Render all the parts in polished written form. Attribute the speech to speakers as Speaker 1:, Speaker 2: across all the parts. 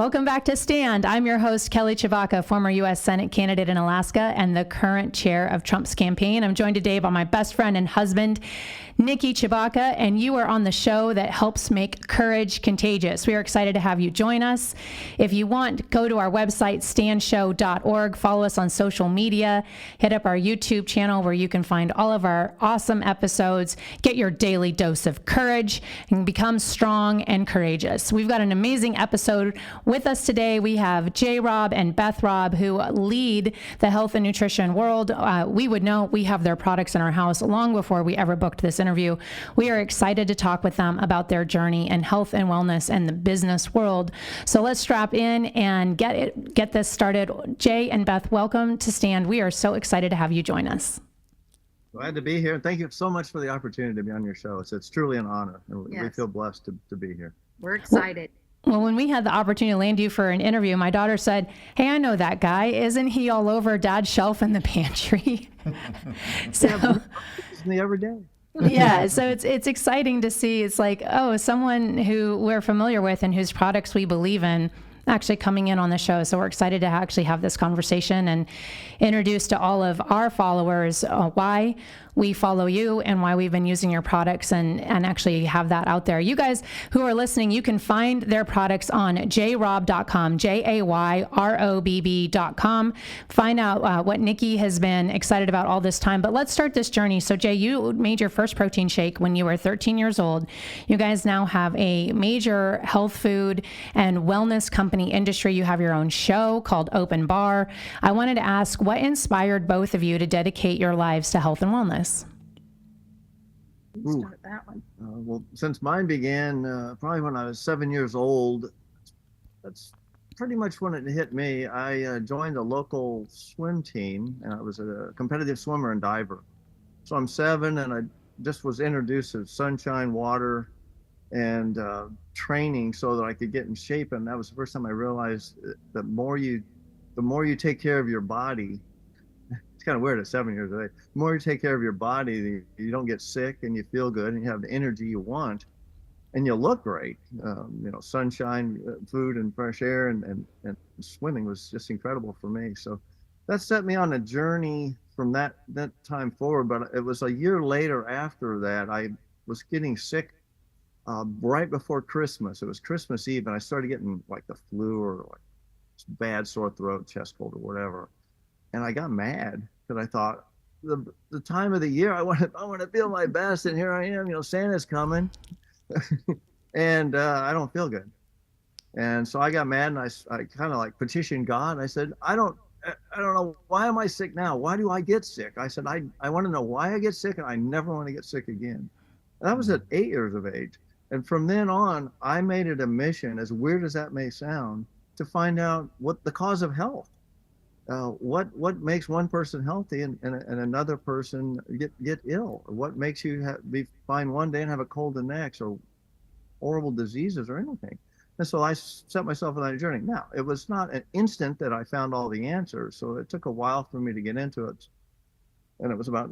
Speaker 1: Welcome back to Stand. I'm your host, Kelly Tshibaka, former U.S. Senate candidate in Alaska and the current chair of Trump's campaign. I'm joined today by my best friend and husband, Nikki Tshibaka, and you are on the show that helps make courage contagious. We are excited to have you join us. If you want, go to our website, standshow.org. Follow us on social media. Hit up our YouTube channel where you can find all of our awesome episodes. Get your daily dose of courage and become strong and courageous. We've got an amazing episode with us today. We have Jay Robb and Beth Robb, who lead the health and nutrition world. We would know we have their products in our house long before we ever booked this interview. We are excited to talk with them about their journey in health and wellness and the business world. So let's strap in and get this started. Jay and Beth, welcome to Stand. We are so excited to have you join us.
Speaker 2: Glad to be here. Thank you so much for the opportunity to be on your show. It's truly an honor, and we feel blessed to be here.
Speaker 3: We're excited.
Speaker 1: Well, when we had the opportunity to land you for an interview, my daughter said, "Hey, I know that guy. Isn't he all over Dad's shelf in the pantry?"
Speaker 2: So, me every day.
Speaker 1: Yeah, so it's exciting to see. It's like, oh, someone who we're familiar with and whose products we believe in actually coming in on the show. So we're excited to actually have this conversation and introduce to all of our followers why we follow you and why we've been using your products and actually have that out there. You guys who are listening, you can find their products on jayrobb.com, jayrobb.com. Find out what Nikki has been excited about all this time. But let's start this journey. So Jay, you made your first protein shake when you were 13 years old. You guys now have a major health food and wellness company industry. You have your own show called Open Bar. I wanted to ask, what inspired both of you to dedicate your lives to health and wellness?
Speaker 3: Start that one.
Speaker 2: Well, since mine began probably when I was 7 years old, that's pretty much when it hit me. I joined a local swim team, and I was a competitive swimmer and diver. So I'm 7, and I just was introduced to sunshine, water, and training so that I could get in shape. And that was the first time I realized that the more you take care of your body, it's kind of weird at 7 years of age. The more you take care of your body, you don't get sick and you feel good and you have the energy you want and you look great. Sunshine, food and fresh air and swimming was just incredible for me. So that set me on a journey from that time forward. But it was a year later after that, I was getting sick right before Christmas. It was Christmas Eve and I started getting like the flu or like bad sore throat, chest cold or whatever. And I got mad because I thought the time of the year I want to feel my best, and here I am, Santa's coming, and I don't feel good. And so I got mad and I kind of like petitioned God. I said, I don't know, why am I sick now? Why do I get sick? I said, I want to know why I get sick, and I never want to get sick again. And that was at 8 years of age. And from then on, I made it a mission, as weird as that may sound, to find out what the cause of health. What makes one person healthy and another person get ill? Or what makes you be fine one day and have a cold the next, or horrible diseases or anything? And so I set myself on that journey. Now, it was not an instant that I found all the answers, so it took a while for me to get into it. And it was about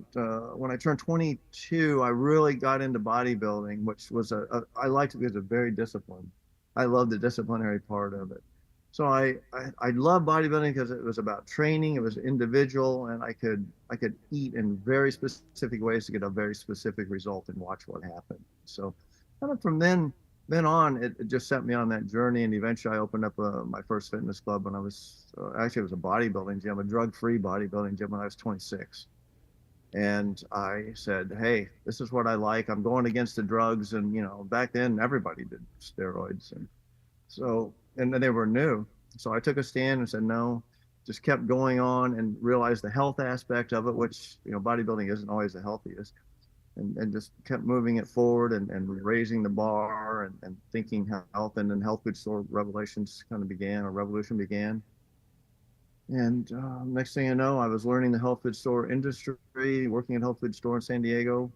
Speaker 2: when I turned 22, I really got into bodybuilding, which was I liked it because it's very disciplined. I love the disciplinary part of it. So I love bodybuilding because it was about training. It was individual, and I could eat in very specific ways to get a very specific result and watch what happened. So kind of from then on, it just set me on that journey. And eventually I opened up my first fitness club when I was, actually it was a bodybuilding gym, a drug-free bodybuilding gym when I was 26. And I said, hey, this is what I like. I'm going against the drugs. And, back then everybody did steroids. And so, and they were new. So I took a stand and said, no, just kept going on and realized the health aspect of it, which, bodybuilding isn't always the healthiest, and just kept moving it forward and raising the bar and thinking health. And then health food store revolution began. And next thing I know, I was learning the health food store industry, working at health food store in San Diego,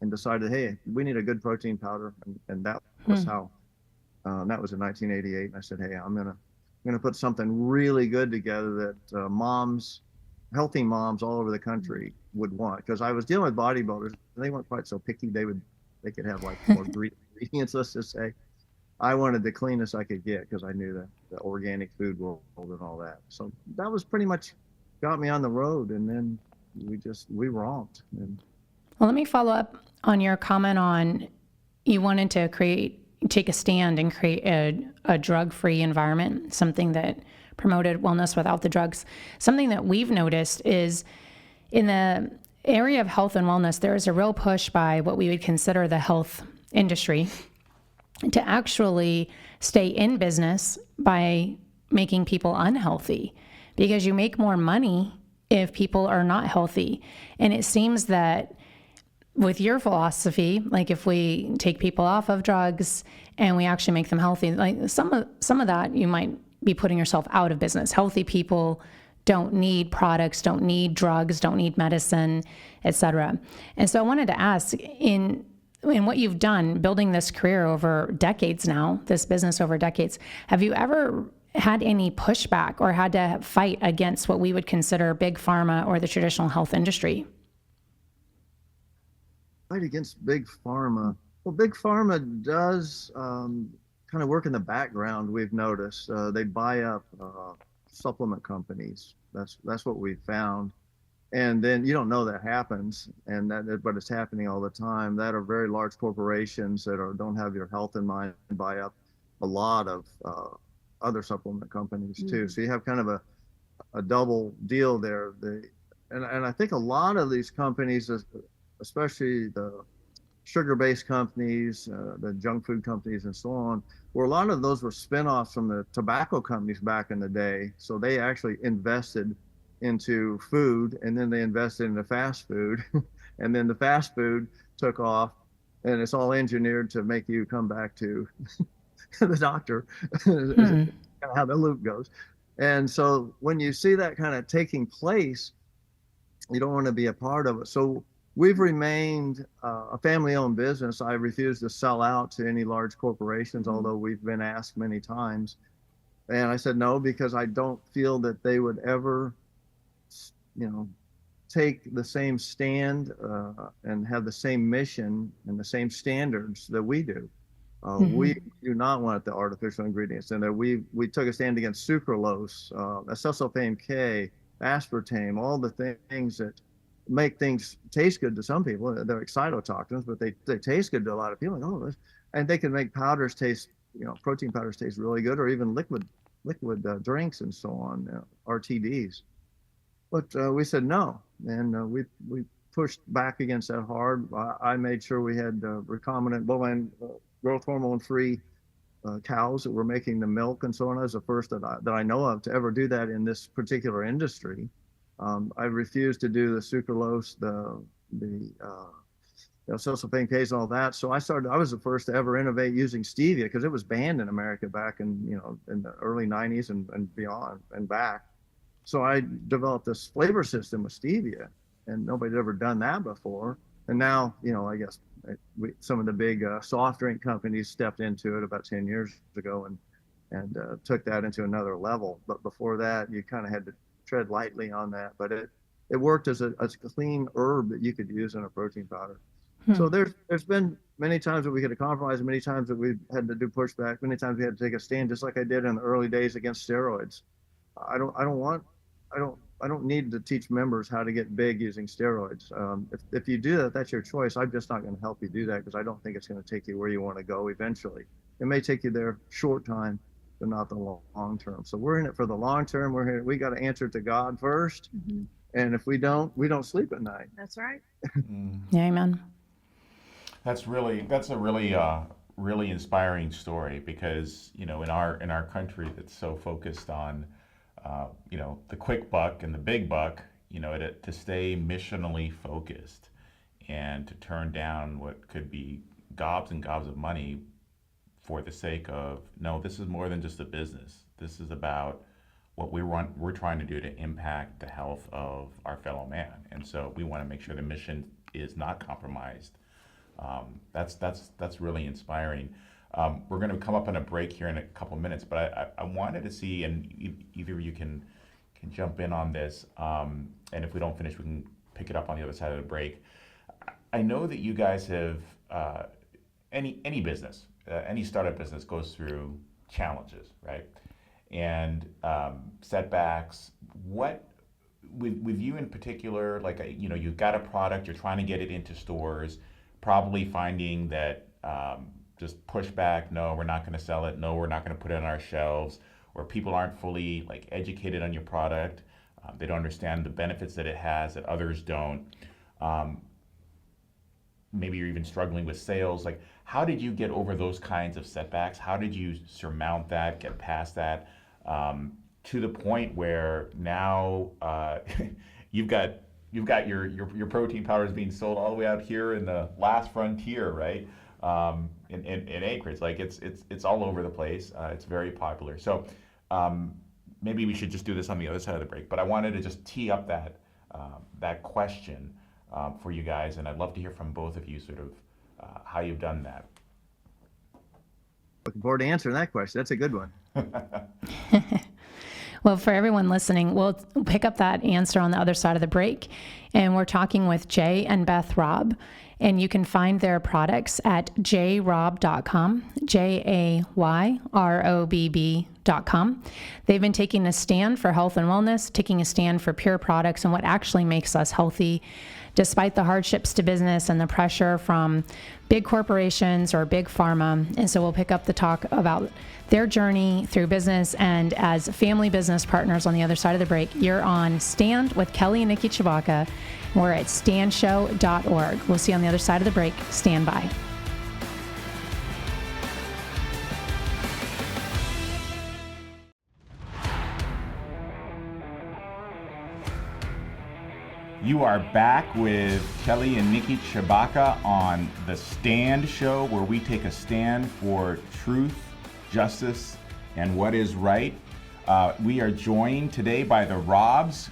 Speaker 2: and decided, hey, we need a good protein powder. And that was how. That was in 1988, and I said, hey, I'm gonna put something really good together that healthy moms all over the country would want, because I was dealing with bodybuilders, and they weren't quite so picky. They could have like more ingredients, let's just say. I wanted the cleanest I could get because I knew that the organic food world and all that. So that was pretty much got me on the road, and then we romped. And
Speaker 1: Well, let me follow up on your comment on you wanted to take a stand and create a drug-free environment, something that promoted wellness without the drugs. Something that we've noticed is in the area of health and wellness, there is a real push by what we would consider the health industry to actually stay in business by making people unhealthy, because you make more money if people are not healthy. And it seems that with your philosophy, like if we take people off of drugs and we actually make them healthy, like some of that you might be putting yourself out of business. Healthy people don't need products, don't need drugs, don't need medicine, etc. And so I wanted to ask, in what you've done, building this career over decades now, this business over decades, have you ever had any pushback or had to fight against what we would consider big pharma or the traditional health industry?
Speaker 2: fight against big pharma. Well, big pharma does kind of work in the background. We've noticed they buy up supplement companies. That's what we've found. And then you don't know that happens, but it's happening all the time. That are very large corporations that don't have your health in mind and buy up a lot of other supplement companies too. So you have kind of a double deal there. And I think a lot of these companies, especially the sugar-based companies, the junk food companies and so on, where a lot of those were spinoffs from the tobacco companies back in the day. So they actually invested into food, and then they invested into fast food, and then the fast food took off, and it's all engineered to make you come back to the doctor. Kind of how the loop goes. And so when you see that kind of taking place, you don't want to be a part of it. So we've remained a family-owned business. I refuse to sell out to any large corporations, although we've been asked many times. And I said no, because I don't feel that they would ever, take the same stand and have the same mission and the same standards that we do. We do not want the artificial ingredients, and that we took a stand against sucralose, acesulfame K, aspartame, all the things that make things taste good to some people. They're excitotoxins, but they taste good to a lot of people. And they can make powders taste, protein powders taste really good, or even liquid drinks and so on, RTDs. But we said no, and we pushed back against that hard. I made sure we had recombinant bovine growth hormone-free cows that were making the milk and so on. I was the first that I know of to ever do that in this particular industry. I refused to do the sucralose, the acesulfame Ks and all that. So I was the first to ever innovate using stevia, because it was banned in America back in the early 90s and beyond and back. So I developed this flavor system with stevia, and nobody had ever done that before. And now, I guess some of the big soft drink companies stepped into it about 10 years ago and took that into another level. But before that, you kind of had to tread lightly on that. But it worked as a clean herb that you could use in a protein powder. So there's been many times that we had to compromise, many times that we had to do pushback, many times we had to take a stand, just like I did in the early days against steroids. I don't need to teach members how to get big using steroids. If you do that, that's your choice. I'm just not going to help you do that, because I don't think it's going to take you where you want to go eventually. It may take you there short time, but not the long term. So we're in it for the long term. We're here. We got to answer to God first. And if we don't sleep at night.
Speaker 3: That's right.
Speaker 1: Yeah, amen.
Speaker 4: That's a really inspiring story, because in our country that's so focused on the quick buck and the big buck, to stay missionally focused and to turn down what could be gobs and gobs of money for the sake of, no, this is more than just a business. This is about what we're trying to do to impact the health of our fellow man. And so we want to make sure the mission is not compromised. That's really inspiring. We're going to come up on a break here in a couple minutes, but I wanted to see, and either of you can jump in on this, and if we don't finish, we can pick it up on the other side of the break. I know that you guys have, any business any startup business goes through challenges, right? And setbacks. What with you in particular, like you've got a product, you're trying to get it into stores, probably finding that just pushback. No, we're not going to sell it. No, we're not going to put it on our shelves. Or people aren't fully like educated on your product. They don't understand the benefits that it has that others don't. Maybe you're even struggling with sales. Like, how did you get over those kinds of setbacks? How did you surmount that, get past that, to the point where now you've got your protein powders being sold all the way out here in the last frontier, right? In acreage, like it's all over the place. It's very popular. So maybe we should just do this on the other side of the break. But I wanted to just tee up that question for you guys, and I'd love to hear from both of you sort of how you've done that.
Speaker 2: Looking forward to answering that question. That's a good one.
Speaker 1: Well, for everyone listening, we'll pick up that answer on the other side of the break. And we're talking with Jay and Beth Robb. And you can find their products at jayrobb.com, JAYROBB.com. They've been taking a stand for health and wellness, taking a stand for pure products and what actually makes us healthy, despite the hardships to business and the pressure from big corporations or big pharma. And so we'll pick up the talk about their journey through business and as family business partners on the other side of the break. You're on Stand with Kelly and Nikki Tshibaka. We're at standshow.org. We'll see you on the other side of the break. Stand by.
Speaker 4: You are back with Kelly and Nikki Tshibaka on The Stand Show, where we take a stand for truth, justice, and what is right. We are joined today by the Robbs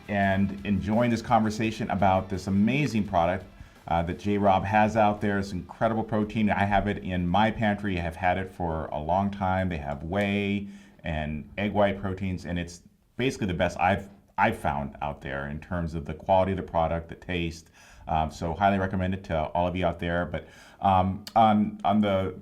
Speaker 4: and enjoying this conversation about this amazing product that J. Robb has out there. It's incredible protein. I have it in my pantry. I have had it for a long time. They have whey and egg white proteins, and it's basically the best I've found out there in terms of the quality of the product, the taste. So highly recommend it to all of you out there. But on the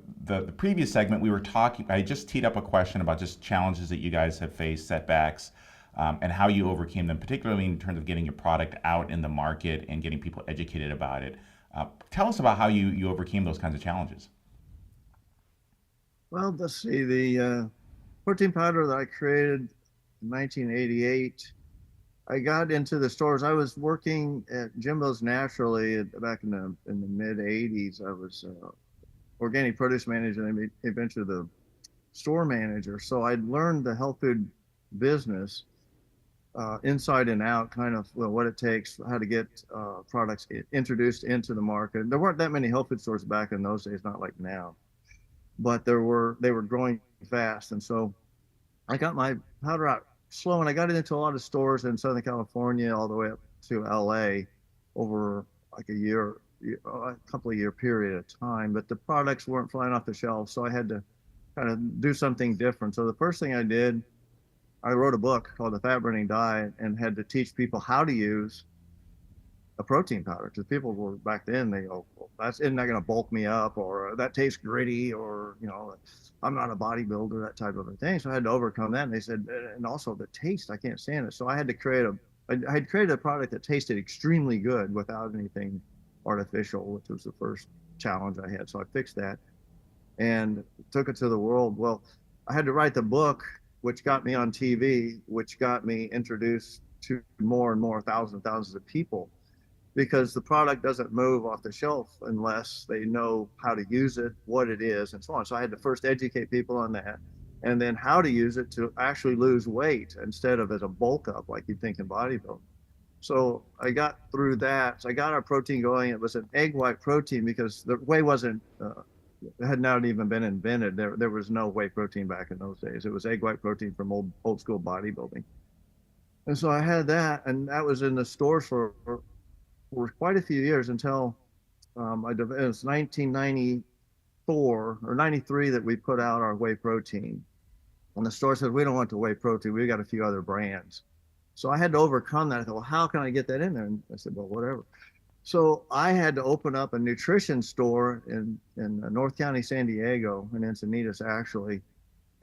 Speaker 4: previous segment, we were talking, I just teed up a question about just challenges that you guys have faced, setbacks, and how you overcame them, particularly in terms of getting your product out in the market and getting people educated about it. Tell us about how you overcame those kinds of challenges.
Speaker 2: Well, let's see, the protein powder that I created in 1988, I got into the stores. I was working at Jimbo's Naturally back in the mid 80s. I was organic produce manager and eventually the store manager. So I'd learned the health food business inside and out, kind of what it takes, how to get products introduced into the market. There weren't that many health food stores back in those days, not like now, but they were growing fast. And so I got my powder out slow, and I got it into a lot of stores in Southern California all the way up to LA over like a couple of year period of time, but the products weren't flying off the shelf. So I had to kind of do something different. So the first thing I did, I wrote a book called The Fat Burning Diet and had to teach people how to use a protein powder, because people were back then, they go, well, isn't that going to bulk me up, or that tastes gritty, or I'm not a bodybuilder, that type of a thing. So I had to overcome that. And they said, and also the taste, I can't stand it. So I had to I had created a product that tasted extremely good without anything artificial, which was the first challenge I had. So I fixed that and took it to the world. Well, I had to write the book, which got me on TV, which got me introduced to more and more thousands of people, because the product doesn't move off the shelf unless they know how to use it, what it is, and so on. So I had to first educate people on that, and then how to use it to actually lose weight instead of as a bulk up like you'd think in bodybuilding. So I got through that. So I got our protein going. It was an egg white protein because the whey wasn't, had not even been invented. There was no whey protein back in those days. It was egg white protein from old school bodybuilding. And so I had that, and that was in the stores for quite a few years until it was 1994 or 93 that we put out our whey protein. And the store said, we don't want the whey protein. We got a few other brands. So I had to overcome that. I thought, well, how can I get that in there? And I said, well, whatever. So I had to open up a nutrition store in North County, San Diego, in Encinitas actually.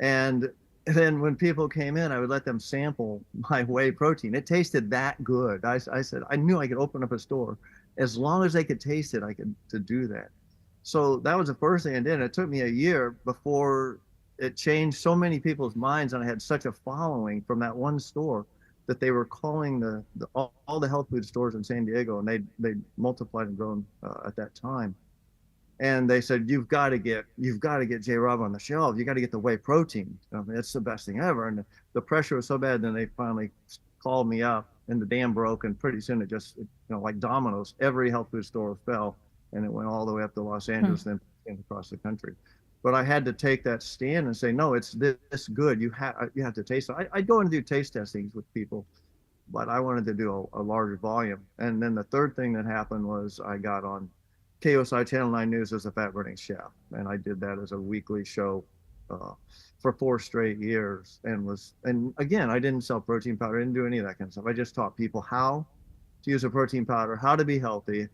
Speaker 2: And then when people came in, I would let them sample my whey protein. It tasted that good. I said, I knew I could open up a store. As long as they could taste it, I could to do that. So that was the first thing I did. It took me a year before it changed so many people's minds. And I had such a following from that one store that they were calling all the health food stores in San Diego, and they multiplied and grown at that time. And they said, you've got to get J Robb on the shelf. You got to get the whey protein. I mean, it's the best thing ever. And the pressure was so bad. Then they finally called me up, and the dam broke. And pretty soon it just, like dominoes, every health food store fell, and it went all the way up to Los Angeles, and then across the country. But I had to take that stand and say, no, it's this good. You have to taste it. I go and do taste testings with people, but I wanted to do a larger volume. And then the third thing that happened was I got on KOSI Channel 9 News as a fat burning chef, and I did that as a weekly show for 4 straight years. And again, I didn't sell protein powder, I didn't do any of that kind of stuff. I just taught people how to use a protein powder, how to be healthy,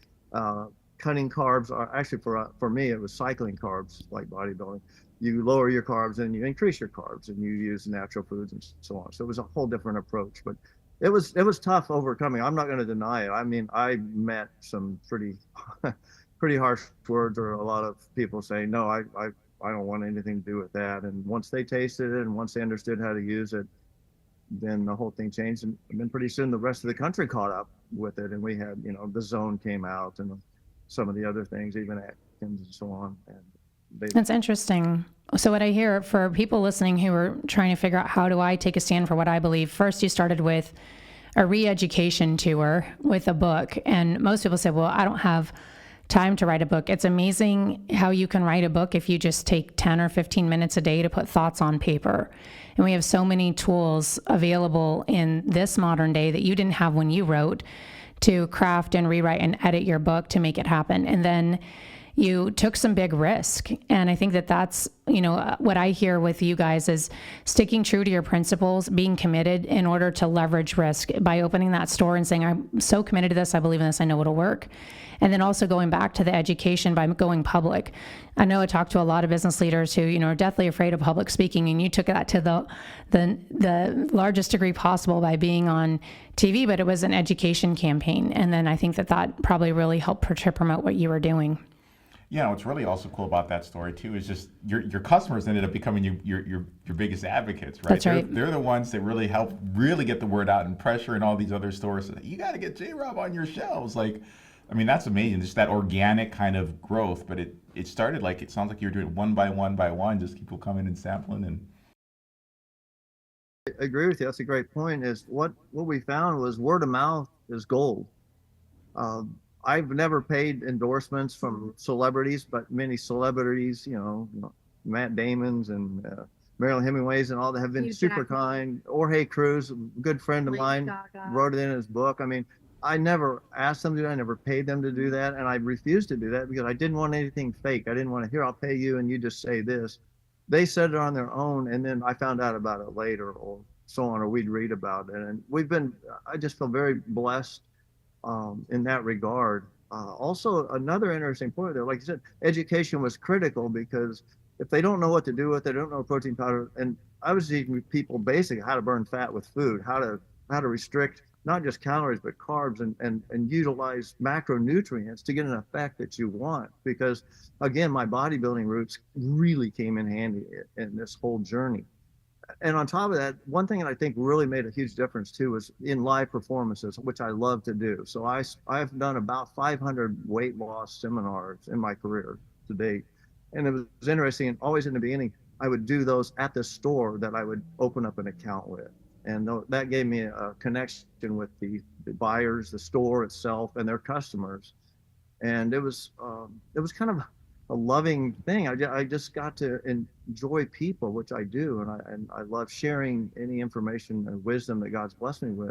Speaker 2: cutting carbs. Actually, for me, it was cycling carbs, like bodybuilding. You lower your carbs and you increase your carbs, and you use natural foods and so on. So it was a whole different approach, but it was tough overcoming. I'm not going to deny it. I mean, I met some pretty harsh words, or a lot of people saying, no, I don't want anything to do with that. And once they tasted it and once they understood how to use it, then the whole thing changed. And then pretty soon the rest of the country caught up with it. And we had, the Zone came out and some of the other things, even Atkins and so on. And
Speaker 1: that's interesting. So what I hear for people listening who are trying to figure out, how do I take a stand for what I believe? First, you started with a re-education tour with a book. And most people say, well, I don't have time to write a book. It's amazing how you can write a book if you just take 10 or 15 minutes a day to put thoughts on paper. And we have so many tools available in this modern day that you didn't have when you wrote, to craft and rewrite and edit your book to make it happen. And then you took some big risk. And I think that that's, what I hear with you guys is sticking true to your principles, being committed in order to leverage risk by opening that store and saying, I'm so committed to this, I believe in this, I know it'll work. And then also going back to the education by going public. I know I talked to a lot of business leaders who, are deathly afraid of public speaking, and you took that to the largest degree possible by being on TV, but it was an education campaign. And then I think that probably really helped to promote what you were doing.
Speaker 4: Yeah, what's really also cool about that story too is just your customers ended up becoming your biggest advocates, right?
Speaker 1: That's right.
Speaker 4: They're the ones that really help get the word out, and pressure in all these other stores. So you got to get J Robb on your shelves. That's amazing. Just that organic kind of growth. But it started it sounds like you're doing it one by one, just people coming and sampling. And
Speaker 2: I agree with you. That's a great point. Is what we found was word of mouth is gold. I've never paid endorsements from celebrities, but many celebrities, Matt Damon's and Marilyn Hemingway's and all that have been super kind. Jorge Cruz, a good friend of mine, wrote it in his book. I mean, I never asked them to do that. I never paid them to do that. And I refused to do that because I didn't want anything fake. I didn't want to, here, I'll pay you and you just say this. They said it on their own, and then I found out about it later or so on, or we'd read about it. And I just feel very blessed in that regard. Also, another interesting point there, like you said, education was critical, because if they don't know what to do with it, they don't know protein powder. And I was teaching people basically how to burn fat with food, how to restrict not just calories, but carbs, and utilize macronutrients to get an effect that you want. Because again, my bodybuilding roots really came in handy in this whole journey. And on top of that, one thing that I think really made a huge difference too was in live performances, which I love to do. So I've done about 500 weight loss seminars in my career to date. And it was interesting, always in the beginning, I would do those at the store that I would open up an account with. And that gave me a connection with the buyers, the store itself, and their customers. And it was kind of a loving thing. I just got to enjoy people, which I do, and I love sharing any information and wisdom that God's blessed me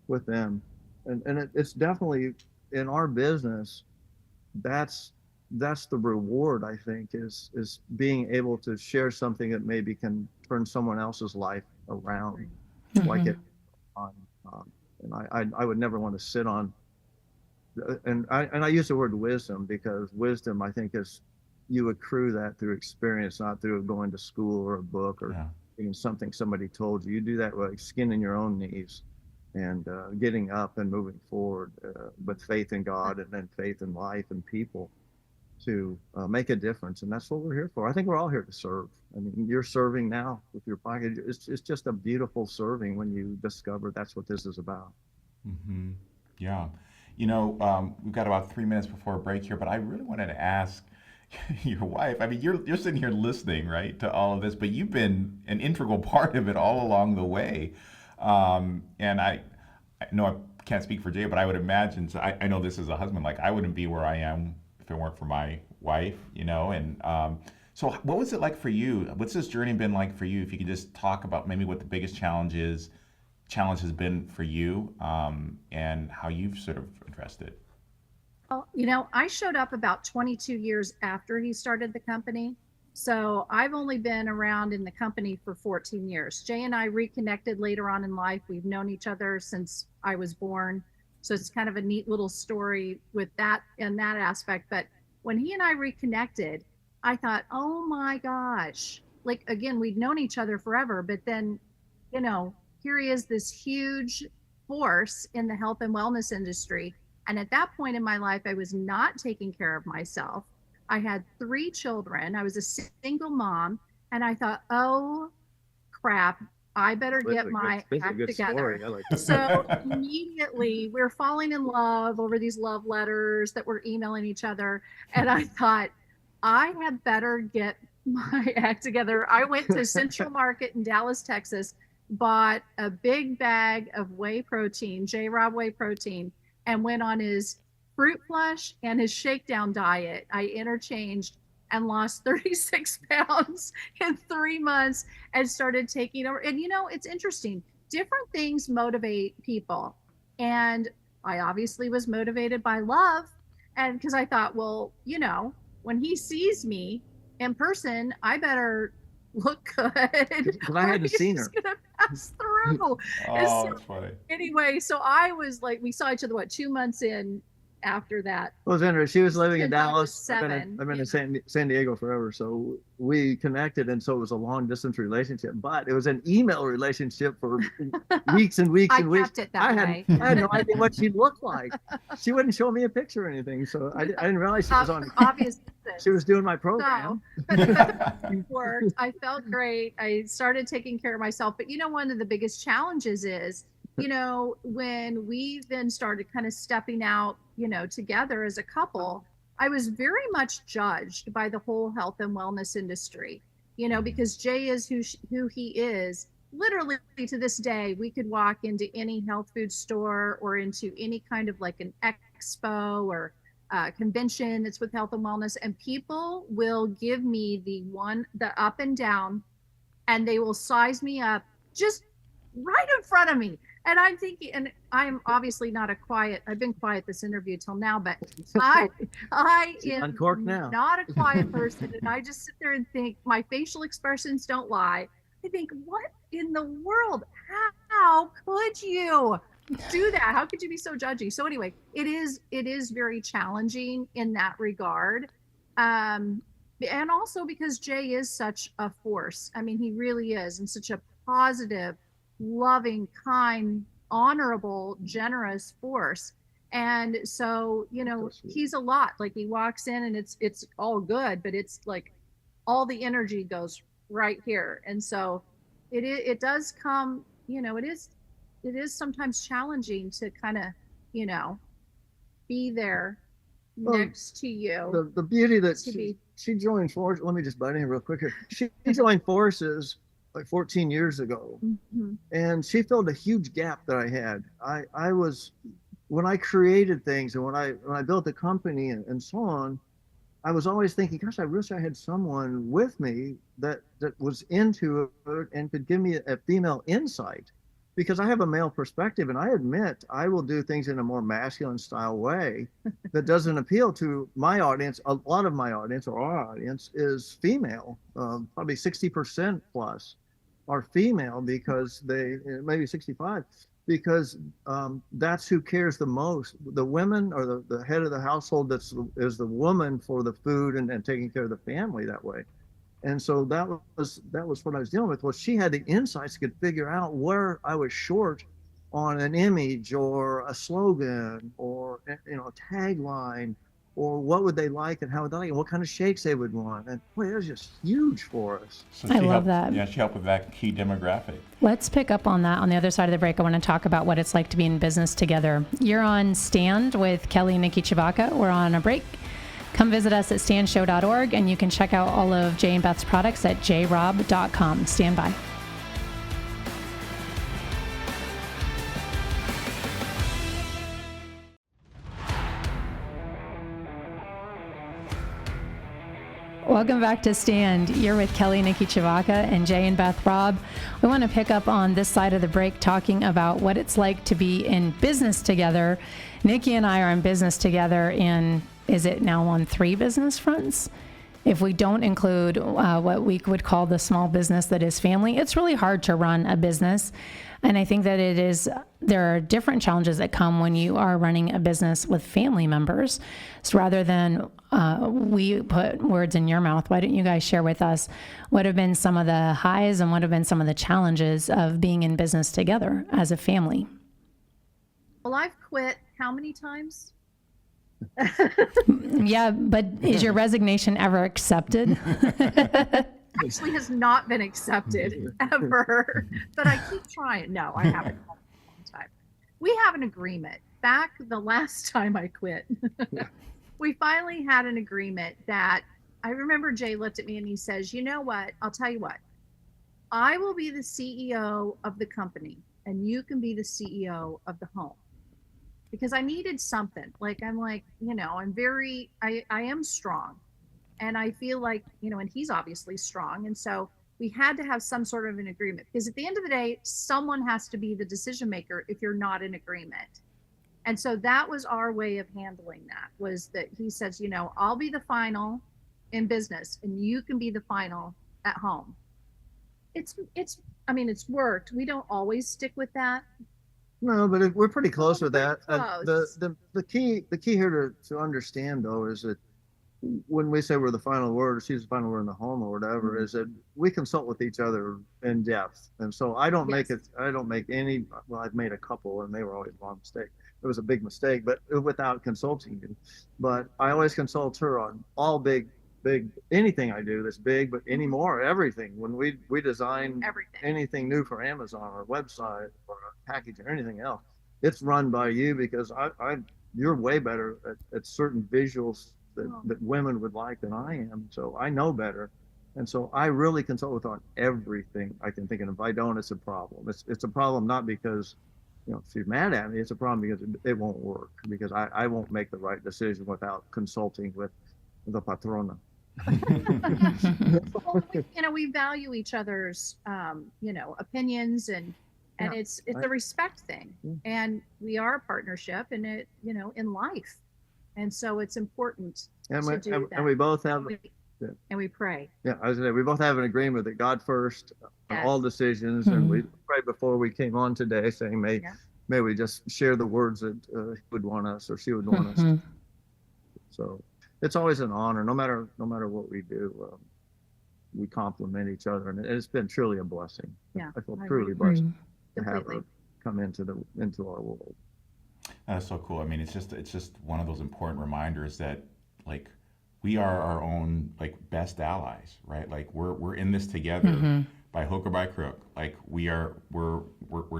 Speaker 2: with them. And it's definitely in our business, that's the reward, I think, is being able to share something that maybe can turn someone else's life around. Mm-hmm. Like it on, and I would never want to sit on and I use the word wisdom because wisdom, I think, is you accrue that through experience, not through going to school or a book or something somebody told you. You do that with skin in your own knees and getting up and moving forward with faith in God and then faith in life and people to make a difference. And that's what we're here for. I think we're all here to serve. I mean, you're serving now with your package. It's just a beautiful serving when you discover that's what this is about.
Speaker 4: Mm-hmm. Yeah. You know, we've got about 3 minutes before a break here, but I really wanted to ask your wife. I mean, you're sitting here listening, right, to all of this, but you've been an integral part of it all along the way. And I know I can't speak for Jay, but I would imagine, so I know this as a husband, like I wouldn't be where I am if it weren't for my wife, you know. And so what was it like for you? What's this journey been like for you? If you could just talk about maybe what the biggest challenge has been for you, and how you've sort of addressed it.
Speaker 3: Well, you know, I showed up about 22 years after he started the company. So I've only been around in the company for 14 years. Jay and I reconnected later on in life. We've known each other since I was born. So it's kind of a neat little story with that and that aspect. But when he and I reconnected, I thought, oh my gosh, like, again, we'd known each other forever, but then, you know, here he is, this huge force in the health and wellness industry. And at that point in my life, I was not taking care of myself. I had 3 children. I was a single mom. And I thought, oh, crap, I better get my act together.
Speaker 2: Like
Speaker 3: so immediately we're falling in love over these love letters that we're emailing each other. And I thought, I had better get my act together. I went to Central Market in Dallas, Texas, bought a big bag of whey protein, Robb whey protein, and went on his fruit flush and his shakedown diet. I interchanged and lost 36 pounds in 3 months and started taking over. And, you know, it's interesting. Different things motivate people. And I obviously was motivated by love. And because I thought, well, you know, when he sees me in person, I better look good.
Speaker 2: Because I hadn't seen her.
Speaker 3: Gonna pass through.
Speaker 4: Oh, that's funny.
Speaker 3: Anyway, so I was like, we saw each other, 2 months in after that.
Speaker 2: Well, it was interesting. She was living in Dallas. I've
Speaker 3: 7.
Speaker 2: been in San Diego forever. So we connected. And so it was a long distance relationship, but it was an email relationship for weeks and weeks and weeks.
Speaker 3: I kept it that way.
Speaker 2: I had no idea what she looked like. She wouldn't show me a picture or anything. So I didn't realize she was on.
Speaker 3: Obviously.
Speaker 2: She was doing my program.
Speaker 3: So, it worked. I felt great. I started taking care of myself. But, you know, one of the biggest challenges is, you know, when we then started kind of stepping out, you know, together as a couple, I was very much judged by the whole health and wellness industry, you know, because Jay is who he is. Literally to this day, we could walk into any health food store or into any kind of like an expo or convention that's with health and wellness, and people will give me the up and down, and they will size me up just right in front of me. And I'm thinking, and I'm obviously not I've been quiet this interview till now, but I am
Speaker 2: uncorked now.
Speaker 3: Not a quiet person. And I just sit there and think, my facial expressions don't lie. I think, what in the world? How could you do that? How could you be so judgy? So anyway, it is very challenging in that regard. And also because Jay is such a force. I mean, he really is, and such a positive, loving, kind, honorable, generous force. And so, you know, he's a lot. Like, he walks in and it's all good, but it's like all the energy goes right here. And so it does come, you know, it is sometimes challenging to kind of, you know, be there next to you.
Speaker 2: The beauty that she joined forces. Let me just butt in real quick here. She joined forces like 14 years ago, and she filled a huge gap that I had. I was, when I created things and when I built the company and so on, I was always thinking, gosh, I wish I had someone with me that was into it and could give me a female insight, because I have a male perspective, and I admit I will do things in a more masculine style way that doesn't appeal to my audience. A lot of my audience, or our audience, is female, probably 60% plus are female, because they, maybe 65, because that's who cares the most. The women, or the head of the household, is the woman for the food and taking care of the family that way. And so that was what I was dealing with. Well, she had the insights, could figure out where I was short on an image or a slogan or a tagline, or what would they like and how would they like it, what kind of shakes they would want. And boy, it was just huge for us.
Speaker 4: So
Speaker 1: I love that.
Speaker 4: Yeah, she helped with that key demographic.
Speaker 1: Let's pick up on that on the other side of the break. I want to talk about what it's like to be in business together. You're on Stand with Kelly and Nikki Tshibaka. We're on a break. Come visit us at standshow.org, and you can check out all of Jay and Beth's products at jrobb.com. Stand by. Welcome back to Stand. You're with Kelly, Nikki Tshibaka, and Jay and Beth Robb. We want to pick up on this side of the break talking about what it's like to be in business together. Nikki and I are in business together is it now on 3 business fronts? If we don't include what we would call the small business that is family, it's really hard to run a business. And I think that there are different challenges that come when you are running a business with family members. So rather than we put words in your mouth, why don't you guys share with us what have been some of the highs and what have been some of the challenges of being in business together as a family?
Speaker 3: Well, I've quit how many times?
Speaker 1: Yeah, but is your resignation ever accepted?
Speaker 3: Actually has not been accepted ever, but I keep trying. No, I haven't. A long time. We have an agreement. Back the last time I quit, we finally had an agreement that I remember Jay looked at me and he says, you know what? I'll tell you what. I will be the CEO of the company and you can be the CEO of the home. Because I needed something. I'm am strong. And I feel like, and he's obviously strong. And so we had to have some sort of an agreement, because at the end of the day, someone has to be the decision maker if you're not in agreement. And so that was our way of handling that, was that he says, I'll be the final in business and you can be the final at home. It's worked. We don't always stick with that.
Speaker 2: No, but we're pretty close with that.
Speaker 3: Close.
Speaker 2: The key here to understand, though, is that when we say we're the final word, or she's the final word in the home or whatever,
Speaker 3: Mm-hmm.
Speaker 2: is that we consult with each other in depth. And so I don't make any, well, I've made a couple and they were always one mistake. It was a big mistake, but without consulting you. But I always consult her on all big, anything I do that's big, but anymore, everything. When we design
Speaker 3: Everything.
Speaker 2: anything new for Amazon or a website or a package or anything else, it's run by you, because you're way better at certain visuals that women would like than I am. So I know better. And so I really consult with on everything I can think of. If I don't, it's a problem. It's a problem not because she's mad at me. It's a problem because it won't work, because I won't make the right decision without consulting with the patrona.
Speaker 3: Well, we value each other's opinions, and it's a respect thing. And we are a partnership, and it in life, and so it's important to do that.
Speaker 2: And we both have
Speaker 3: and we pray.
Speaker 2: Yeah, I was gonna say, we both have an agreement that God first on
Speaker 3: Yes.
Speaker 2: all decisions,
Speaker 1: Mm-hmm.
Speaker 2: and we prayed before we came on today, saying may we just share the words that he would want us, or she would want us.
Speaker 1: Mm-hmm.
Speaker 2: So it's always an honor, no matter what we do. We compliment each other, and it's been truly a blessing.
Speaker 3: Yeah,
Speaker 2: I feel
Speaker 3: I
Speaker 2: truly
Speaker 3: agree.
Speaker 2: blessed to have
Speaker 3: Completely.
Speaker 2: her come into our world.
Speaker 4: That's so cool. I mean, it's just one of those important reminders that, like, we are our own, like, best allies, right? Like, we're in this together by hook or by crook. Like, we're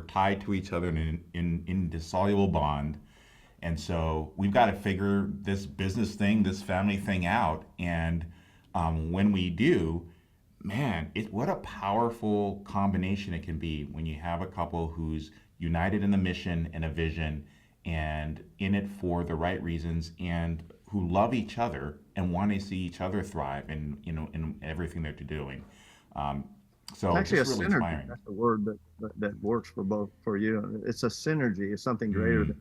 Speaker 4: tied to each other in an indissoluble bond. And so we've got to figure this business thing, this family thing out. And when we do, man, what a powerful combination it can be when you have a couple who's united in the mission and a vision and in it for the right reasons, and who love each other and want to see each other thrive in everything that they're doing. So
Speaker 2: It's actually
Speaker 4: it's
Speaker 2: a
Speaker 4: really
Speaker 2: synergy.
Speaker 4: inspiring.
Speaker 2: That's the word that works for you. It's a synergy. It's something greater than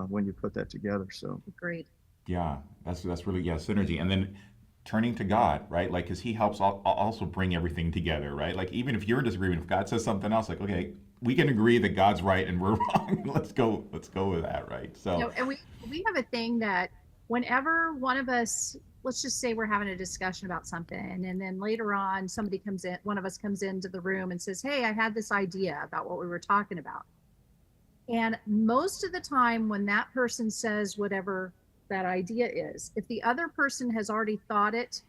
Speaker 2: when you put that together. So
Speaker 3: Agreed.
Speaker 4: Yeah, that's really, synergy. And then turning to God, right? Like, because he helps also bring everything together, right? Like, even if you're in disagreement, if God says something else, like, okay, we can agree that God's right and we're wrong. Let's go with that, right? So,
Speaker 3: and we have a thing that whenever one of us, let's just say we're having a discussion about something, and then later on somebody comes in, one of us comes into the room and says, hey, I had this idea about what we were talking about. And most of the time when that person says whatever that idea is, if the other person has already thought it,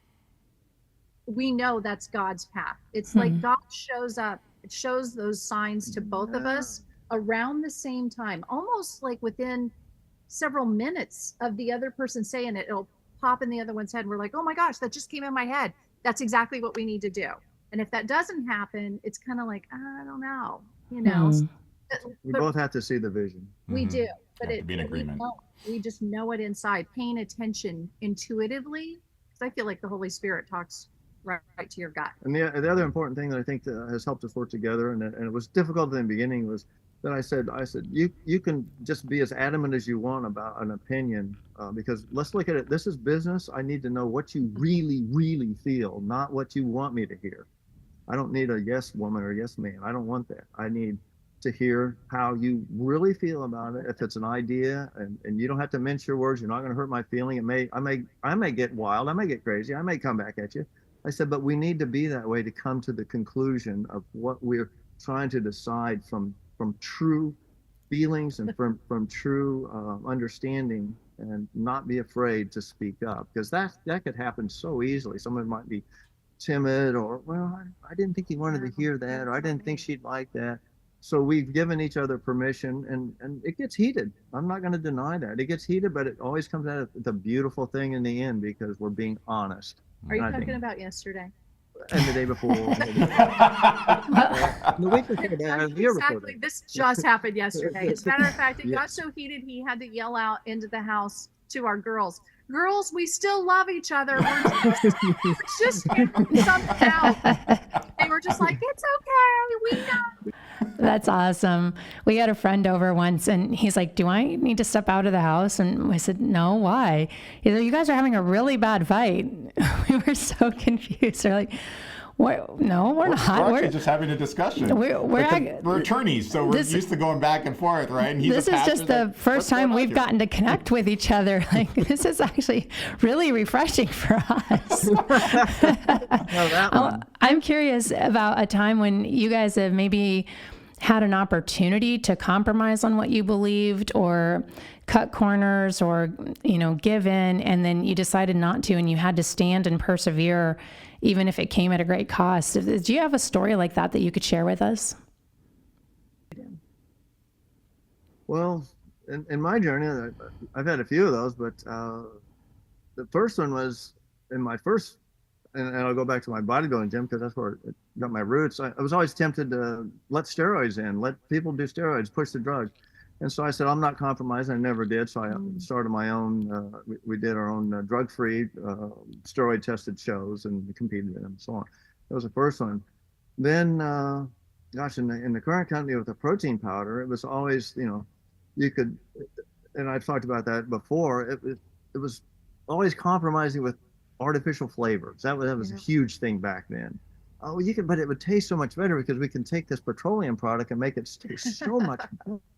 Speaker 3: we know that's God's path. It's like God shows up, it shows those signs to both of us around the same time, almost like within several minutes of the other person saying it, it'll pop in the other one's head. And we're like, oh my gosh, that just came in my head. That's exactly what we need to do. And if that doesn't happen, it's kind of like, I don't know, you know.
Speaker 2: We both have to see the vision.
Speaker 3: We do, but
Speaker 4: Have to be in agreement.
Speaker 3: We just know it inside, paying attention intuitively, because I feel like the Holy Spirit talks right to your gut.
Speaker 2: And the other important thing that I think that has helped us work together, and it was difficult in the beginning, was that I said, you can just be as adamant as you want about an opinion, because let's look at it. This is business. I need to know what you really, really feel, not what you want me to hear. I don't need a yes woman or yes man. I don't want that. I need to hear how you really feel about it. If it's an idea, and you don't have to mince your words, you're not going to hurt my feeling. I may get wild. I may get crazy. I may come back at you. I said, but we need to be that way to come to the conclusion of what we're trying to decide from true feelings and from true understanding, and not be afraid to speak up, because that could happen so easily. Someone might be timid, or, well, I didn't think he wanted to hear that, or I didn't think she'd like that. So we've given each other permission, and it gets heated. I'm not going to deny that. It gets heated, but it always comes out of the beautiful thing in the end, because we're being honest.
Speaker 3: Are you talking about yesterday?
Speaker 2: And the day before. The week before that, the year before that.
Speaker 3: This just happened yesterday. As a matter of fact, it got so heated he had to yell out into the house to our girls. Girls, we still love each other. We're just figuring something out. They were just like, it's okay. We know.
Speaker 1: That's awesome. We had a friend over once, and he's like, do I need to step out of the house? And I said, no, why? He's like, you guys are having a really bad fight. We were so confused. They're like, what? No, we're not.
Speaker 4: We're just having a discussion. We're attorneys, so we're used to going back and forth, right? And
Speaker 1: this is just the first time we've gotten to connect with each other. Like, this is actually really refreshing for us. I'm curious about a time when you guys have maybe had an opportunity to compromise on what you believed, or cut corners, or, give in, and then you decided not to, and you had to stand and persevere, even if it came at a great cost. Do you have a story like that you could share with us?
Speaker 2: Well, in my journey, I've had a few of those, but the first one was in my first, and I'll go back to my bodybuilding gym, because that's where it got my roots. I was always tempted to let steroids in, let people do steroids, push the drugs. And so I said, I'm not compromising. I never did. So I started my own, we did our own drug-free, steroid-tested shows, and we competed in them and so on. That was the first one. Then, gosh, in the current company with the protein powder, it was always, you could, and I've talked about that before, it was always compromising with artificial flavors. That was a huge thing back then. Oh, but it would taste so much better because we can take this petroleum product and make it taste so much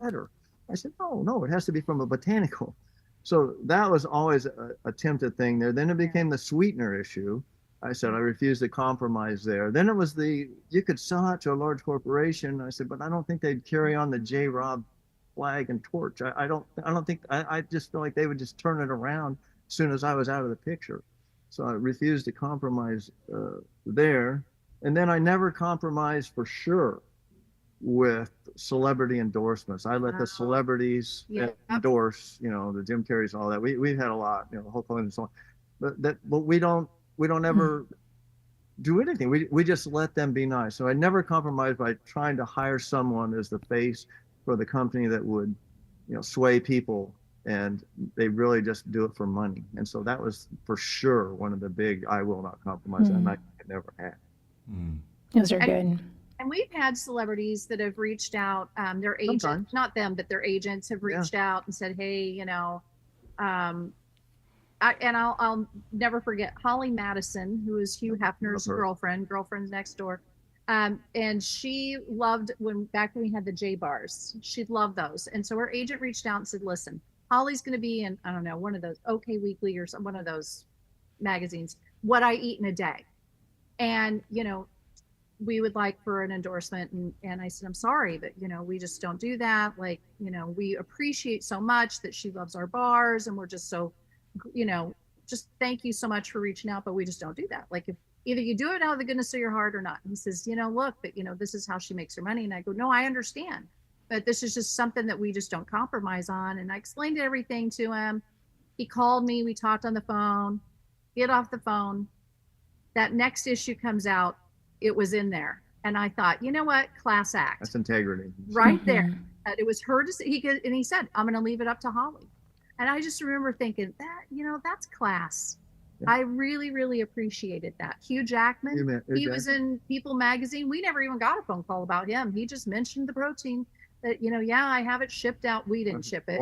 Speaker 2: better. I said, no, it has to be from a botanical. So that was always a tempted thing there. Then it became the sweetener issue. I said, I refused to compromise there. Then it was you could sell out to a large corporation. I said, but I don't think they'd carry on the J. Robb flag and torch. I just feel like they would just turn it around as soon as I was out of the picture. So I refused to compromise there. And then I never compromised for sure with celebrity endorsements. I let the celebrities endorse, the Jim Carreys and all that. We've had a lot, Hulk Hogan and so on. But we don't ever do anything. We just let them be nice. So I never compromised by trying to hire someone as the face for the company that would, sway people, and they really just do it for money. And so that was for sure one of the big I will not compromise, and I never had.
Speaker 1: Those are good.
Speaker 3: And we've had celebrities that have reached out, their agents, not them, but their agents have reached out and said, hey, I'll never forget Holly Madison, who is Hugh Hefner's girlfriend, Girlfriends Next Door. And she loved back when we had the J bars, she'd love those. And so her agent reached out and said, listen, Holly's going to be in, I don't know, one of those OK Weekly or one of those magazines, what I eat in a day. And, we would like for an endorsement. And I said, I'm sorry, but, we just don't do that. Like, we appreciate so much that she loves our bars, and we're just so, just thank you so much for reaching out, but we just don't do that. Like, if either you do it out of the goodness of your heart or not. And he says, look, but this is how she makes her money. And I go, no, I understand, but this is just something that we just don't compromise on. And I explained everything to him. He called me, we talked on the phone, get off the phone. That next issue comes out, it was in there. And I thought, you know what? Class act.
Speaker 2: That's integrity.
Speaker 3: Right there. It was her decision. And he said, I'm going to leave it up to Holly. And I just remember thinking that, that's class. Yeah. I really, really appreciated that. Hugh Jackman, he was in People magazine. We never even got a phone call about him. He just mentioned the protein that, I have it shipped out. We didn't ship it.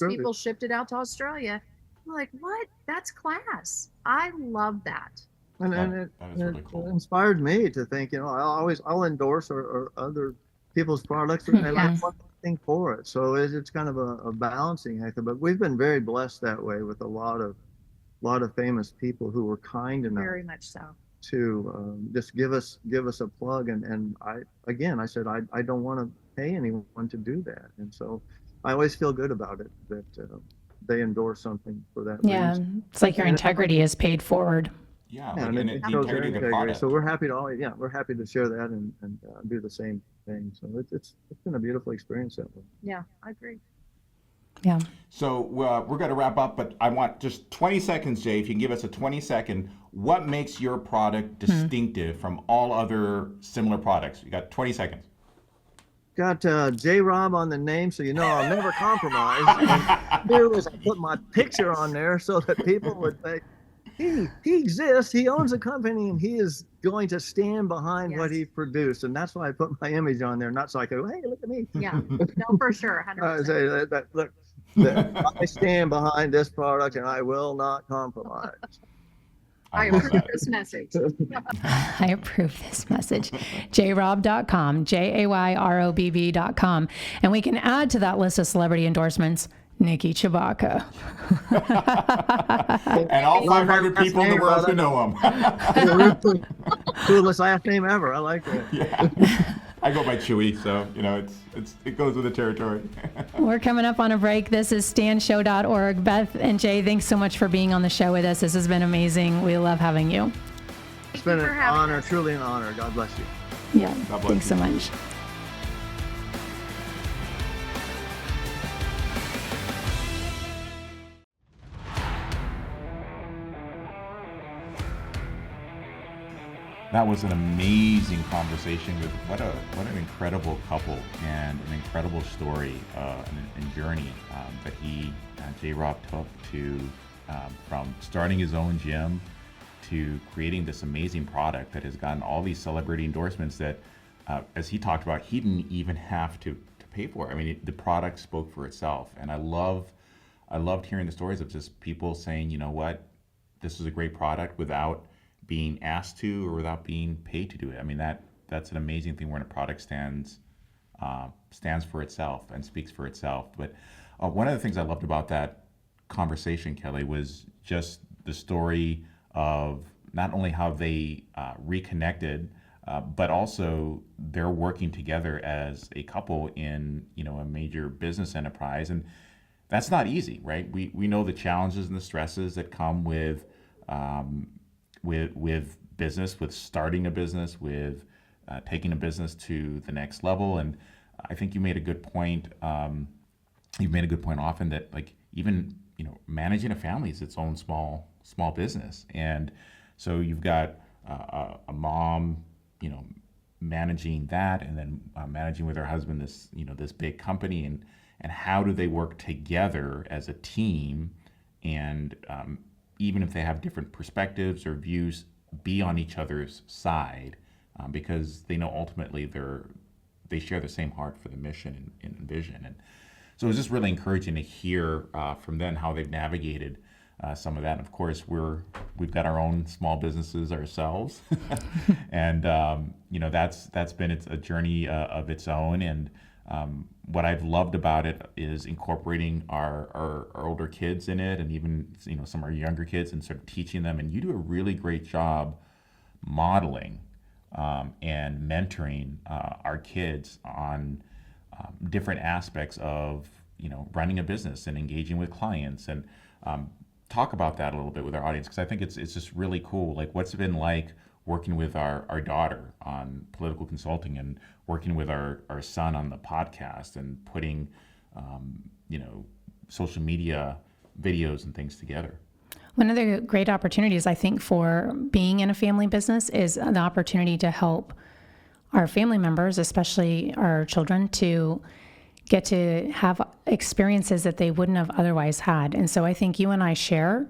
Speaker 3: People shipped it out to Australia. I'm like, what? That's class. I love that.
Speaker 2: And it really cool. Inspired me to think, I'll endorse or other people's products and I like one thing for it. So it's kind of a balancing act. But we've been very blessed that way with a lot of famous people who were kind enough,
Speaker 3: very much so,
Speaker 2: to just give us a plug. And I said I don't want to pay anyone to do that. And so I always feel good about it that they endorse something for that reason.
Speaker 1: It's like your integrity is paid forward.
Speaker 4: Yeah,
Speaker 2: and
Speaker 4: the integrity of the product.
Speaker 2: So we're happy to share that and do the same thing. So it's been a beautiful experience that way.
Speaker 3: Yeah, I agree.
Speaker 1: Yeah.
Speaker 4: So we're going to wrap up, but I want just 20 seconds, Jay, if you can give us a 20-second, what makes your product distinctive from all other similar products? You got 20 seconds.
Speaker 2: Got J. Robb on the name, so I'll never compromise. And here was, I put my picture on there so that people would think, he exists, he owns a company, and he is going to stand behind what he produced. And that's why I put my image on there, not so I go, hey, look at me.
Speaker 3: Yeah, no, for sure, 100%.
Speaker 2: Look, I stand behind this product, and I will not compromise.
Speaker 3: I approve this message.
Speaker 1: I approve this message. jrobb.com, JAYROBB.com. And we can add to that list of celebrity endorsements Nikki Tshibaka.
Speaker 4: And all 500 people in the world who know him.
Speaker 2: Coolest last name ever. I like that.
Speaker 4: Yeah. I go by Chewy, so it goes with the territory.
Speaker 1: We're coming up on a break. This is standshow.org. Beth and Jay, thanks so much for being on the show with us. This has been amazing. We love having you.
Speaker 2: It's been an honor, truly an honor. God bless you.
Speaker 1: Yeah, thanks so much.
Speaker 4: That was an amazing conversation with what an incredible couple and an incredible story and journey that J. Robb took to from starting his own gym to creating this amazing product that has gotten all these celebrity endorsements that, as he talked about, he didn't even have to pay for. I mean, the product spoke for itself, and I loved hearing the stories of just people saying, you know what, this is a great product without being asked to or without being paid to do it. I mean, that's an amazing thing when a product stands for itself and speaks for itself. But one of the things I loved about that conversation, Kelly, was just the story of not only how they reconnected, but also they're working together as a couple in a major business enterprise, and that's not easy, right? We know the challenges and the stresses that come with business, with starting a business, with taking a business to the next level. And I think you made a good point. You've made a good point often that even managing a family is its own small business. And so you've got a mom, managing that, and then managing with her husband this big company, and how do they work together as a team, and even if they have different perspectives or views, be on each other's side, because they know ultimately they share the same heart for the mission and vision. And so it was just really encouraging to hear from them how they've navigated some of that. And of course, we've got our own small businesses ourselves, and that's been a journey of its own. And what I've loved about it is incorporating our older kids in it, and even some of our younger kids, and sort of teaching them. And you do a really great job modeling and mentoring our kids on different aspects of running a business and engaging with clients. And talk about that a little bit with our audience, because I think it's just really cool. Like, what's it been like working with our daughter on political consulting, and working with our son on the podcast, and putting social media videos and things together.
Speaker 1: One of the great opportunities, I think, for being in a family business is the opportunity to help our family members, especially our children, to get to have experiences that they wouldn't have otherwise had. And so I think you and I share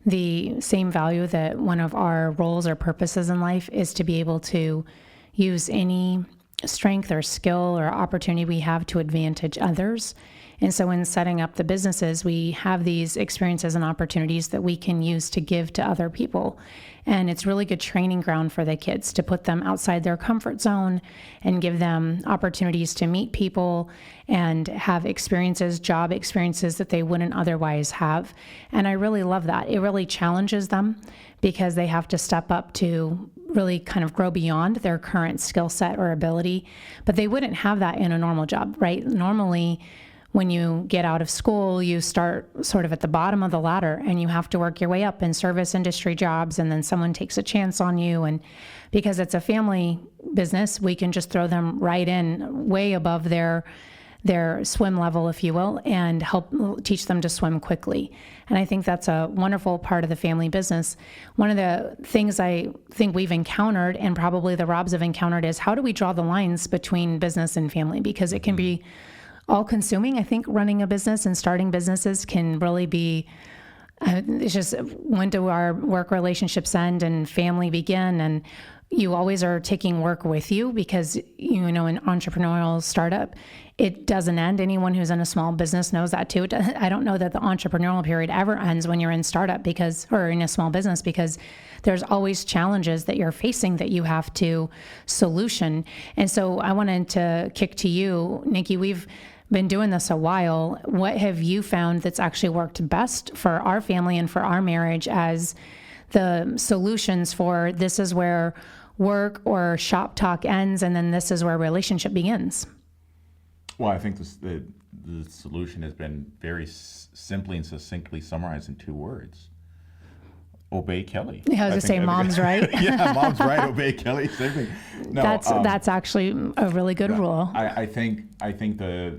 Speaker 1: the same value, that one of our roles or purposes in life is to be able to use any strength or skill or opportunity we have to advantage others. And so in setting up the businesses, we have these experiences and opportunities that we can use to give to other people. And it's really good training ground for the kids to put them outside their comfort zone and give them opportunities to meet people and have experiences, job experiences that they wouldn't otherwise have. And I really love that. It really challenges them, because they have to step up to really kind of grow beyond their current skill set or ability. But they wouldn't have that in a normal job, right? Normally, when you get out of school, you start sort of at the bottom of the ladder, and you have to work your way up in service industry jobs, and then someone takes a chance on you. And because it's a family business, we can just throw them right in way above their swim level, if you will, and help teach them to swim quickly. And I think that's a wonderful part of the family business. One of the things I think we've encountered, and probably the Robbs have encountered, is how do we draw the lines between business and family? Because it can be all-consuming. I think running a business and starting businesses can really be, it's just, when do our work relationships end and family begin? And you always are taking work with you, because, an entrepreneurial startup, it doesn't end. Anyone who's in a small business knows that too. I don't know that the entrepreneurial period ever ends when you're in startup, or in a small business, because there's always challenges that you're facing that you have to solution. And so I wanted to kick to you, Nikki. We've been doing this a while. What have you found that's actually worked best for our family and for our marriage as the solutions for, this is where work or shop talk ends, and then this is where relationship begins?
Speaker 4: Well, I think the solution has been very simply and succinctly summarized in 2 words: obey Kelly.
Speaker 1: Yeah, I was going to say, mom's right.
Speaker 4: Yeah, mom's right. Obey Kelly. Same thing. No,
Speaker 1: that's actually a really good rule.
Speaker 4: I think the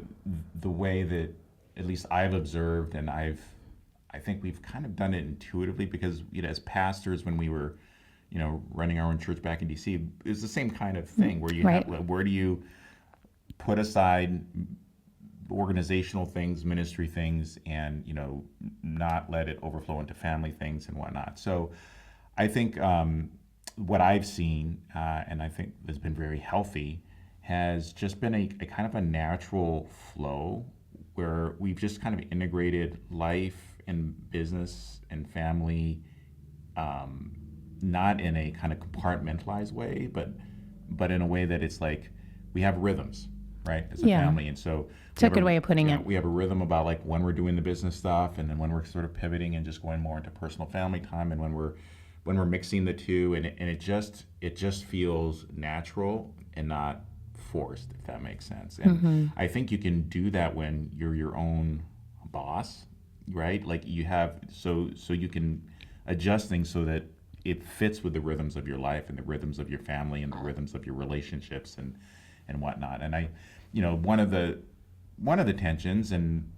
Speaker 4: way that at least I've observed, and I think we've kind of done it intuitively, because as pastors, when we were running our own church back in DC, it's the same kind of thing where you have, where do you put aside organizational things, ministry things, and not let it overflow into family things and whatnot. So I think what I've seen, and I think has been very healthy, has just been a kind of a natural flow where we've just kind of integrated life and business and family, not in a kind of compartmentalized way, but in a way that it's like we have rhythms, right, as a family. And so
Speaker 1: it's a good way of putting it.
Speaker 4: We have a rhythm about like when we're doing the business stuff, and then when we're sort of pivoting and just going more into personal family time, and when we're mixing the two, and it just feels natural and not forced, if that makes sense. And I think you can do that when you're your own boss, right? Like you have, so you can adjust things so that it fits with the rhythms of your life and the rhythms of your family and the rhythms of your relationships and whatnot. And I, one of the tensions, and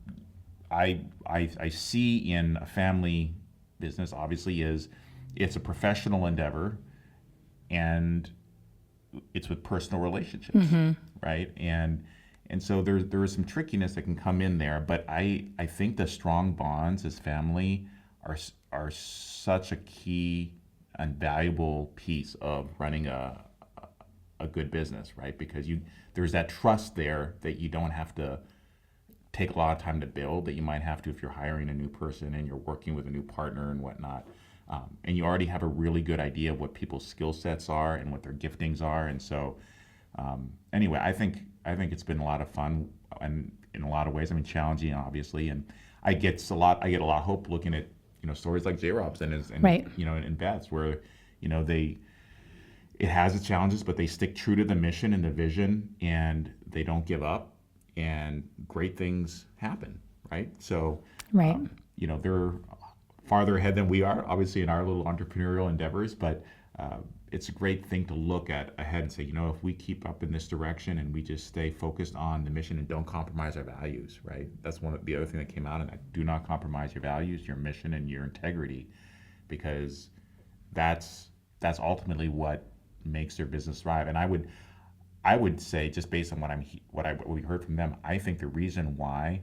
Speaker 4: I see in a family business, obviously, is it's a professional endeavor, and it's with personal relationships, right? And so there is some trickiness that can come in there, but I think the strong bonds as family are such a key and valuable piece of running a good business, right? Because there's that trust there that you don't have to take a lot of time to build that you might have to if you're hiring a new person and you're working with a new partner and whatnot. And you already have a really good idea of what people's skill sets are and what their giftings are. And so anyway, I think it's been a lot of fun, and in a lot of ways, I mean, challenging obviously. And I get a lot of hope looking at, stories like J. Robb's and
Speaker 1: Right.
Speaker 4: And Beth's, where, it has its challenges, but they stick true to the mission and the vision, and they don't give up, and great things happen, right? So,
Speaker 1: Right.
Speaker 4: They're farther ahead than we are, obviously, in our little entrepreneurial endeavors, but it's a great thing to look at ahead and say, if we keep up in this direction and we just stay focused on the mission and don't compromise our values, right? That's one of the other thing that came out of that. Do not compromise your values, your mission, and your integrity, because that's ultimately what makes their business thrive. And I would say, just based on what we heard from them, I think the reason why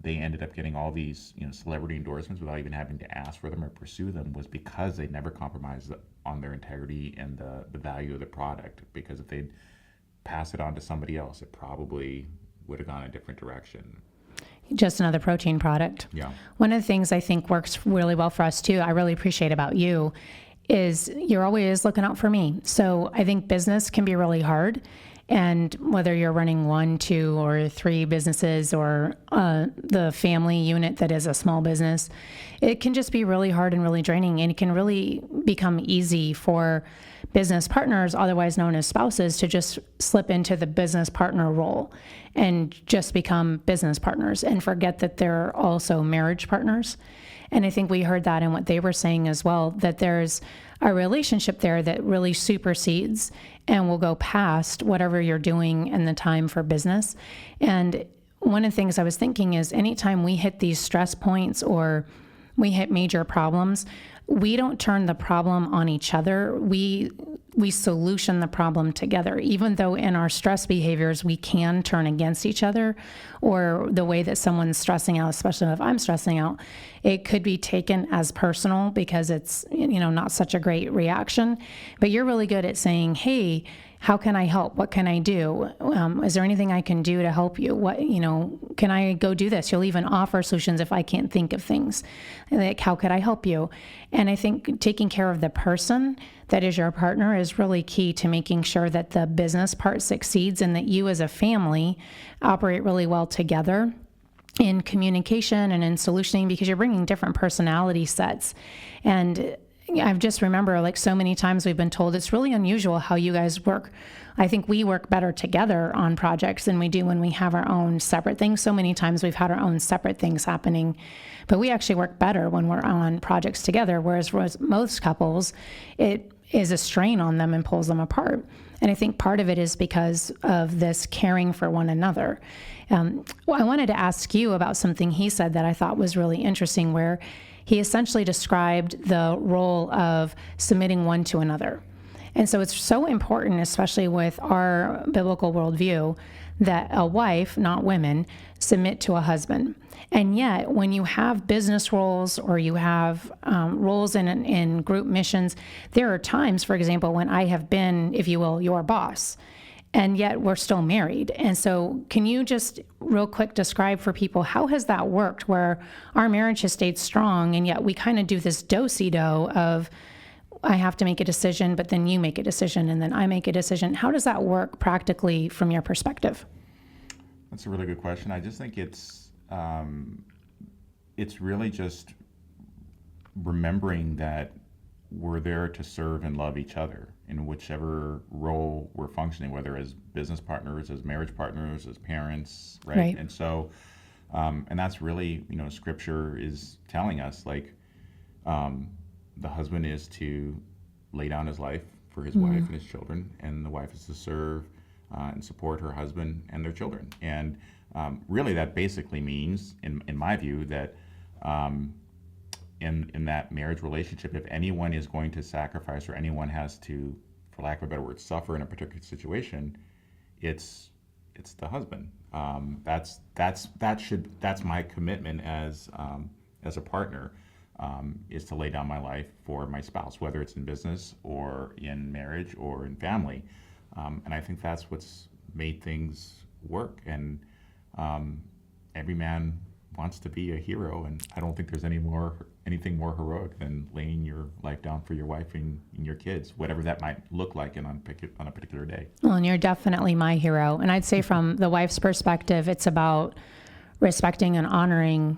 Speaker 4: they ended up getting all these celebrity endorsements without even having to ask for them or pursue them was because they never compromised on their integrity and the value of the product. Because if they'd pass it on to somebody else, it probably would have gone a different direction.
Speaker 1: Just another protein product.
Speaker 4: Yeah.
Speaker 1: One of the things I think works really well for us too, I really appreciate about you, is you're always looking out for me. So I think business can be really hard. And whether you're running 1, 2, or 3 businesses, or the family unit that is a small business, it can just be really hard and really draining. And it can really become easy for business partners, otherwise known as spouses, to just slip into the business partner role and just become business partners and forget that they're also marriage partners. And I think we heard that in what they were saying as well, that there's a relationship there that really supersedes and will go past whatever you're doing in the time for business. And one of the things I was thinking is, anytime we hit these stress points or we hit major problems, we don't turn the problem on each other. We solution the problem together, even though in our stress behaviors, we can turn against each other, or the way that someone's stressing out, especially if I'm stressing out, it could be taken as personal because it's, not such a great reaction. But you're really good at saying, hey, how can I help? What can I do? Is there anything I can do to help you? What, can I go do this? You'll even offer solutions if I can't think of things. Like, how could I help you? And I think taking care of the person that is your partner is really key to making sure that the business part succeeds, and that you as a family operate really well together in communication and in solutioning, because you're bringing different personality sets. And I just remember, like, so many times we've been told it's really unusual how you guys work. I think we work better together on projects than we do when we have our own separate things. So many times we've had our own separate things happening, but we actually work better when we're on projects together, whereas most couples, it is a strain on them and pulls them apart. And I think part of it is because of this caring for one another. I wanted to ask you about something he said that I thought was really interesting, where he essentially described the role of submitting one to another. And so it's so important, especially with our biblical worldview, that a wife, not women, submit to a husband. And yet, when you have business roles, or you have roles in group missions, there are times, for example, when I have been, if you will, your boss, and yet we're still married. And so can you just real quick describe for people, how has that worked, where our marriage has stayed strong, and yet we kind of do this do-si-do of, I have to make a decision, but then you make a decision, and then I make a decision. How does that work practically from your perspective?
Speaker 4: That's a really good question. I just think it's really just remembering that we're there to serve and love each other in whichever role we're functioning, whether as business partners, as marriage partners, as parents, right? And so, and that's really, Scripture is telling us, like, the husband is to lay down his life for his wife and his children, and the wife is to serve and support her husband and their children. And really, that basically means, in my view, that in that marriage relationship, if anyone is going to sacrifice, or anyone has to, for lack of a better word, suffer in a particular situation, it's the husband. That's my commitment as a partner, is to lay down my life for my spouse, whether it's in business or in marriage or in family. And I think that's what's made things work. And every man wants to be a hero, and I don't think there's anything more heroic than laying your life down for your wife and your kids, whatever that might look like on a particular day.
Speaker 1: Well, and you're definitely my hero. And I'd say from the wife's perspective, it's about respecting and honoring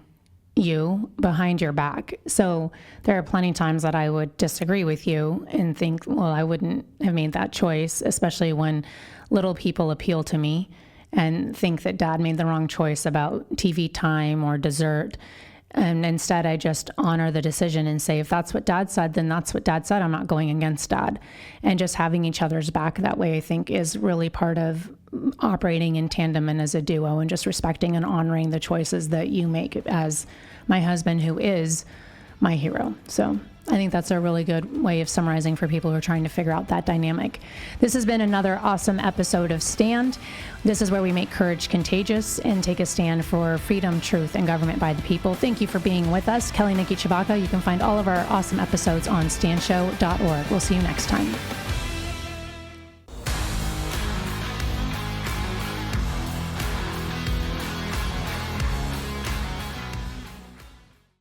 Speaker 1: you behind your back. So there are plenty of times that I would disagree with you and think, well, I wouldn't have made that choice, especially when little people appeal to me and think that dad made the wrong choice about TV time or dessert. And instead, I just honor the decision and say, if that's what dad said, then that's what dad said. I'm not going against dad. And just having each other's back that way, I think, is really part of operating in tandem and as a duo, and just respecting and honoring the choices that you make as my husband, who is my hero. So I think that's a really good way of summarizing for people who are trying to figure out that dynamic. This has been another awesome episode of Stand. This is where we make courage contagious and take a stand for freedom, truth, and government by the people. Thank you for being with us. Kelly, Nikki, Tshibaka. You can find all of our awesome episodes on standshow.org. We'll see you next time.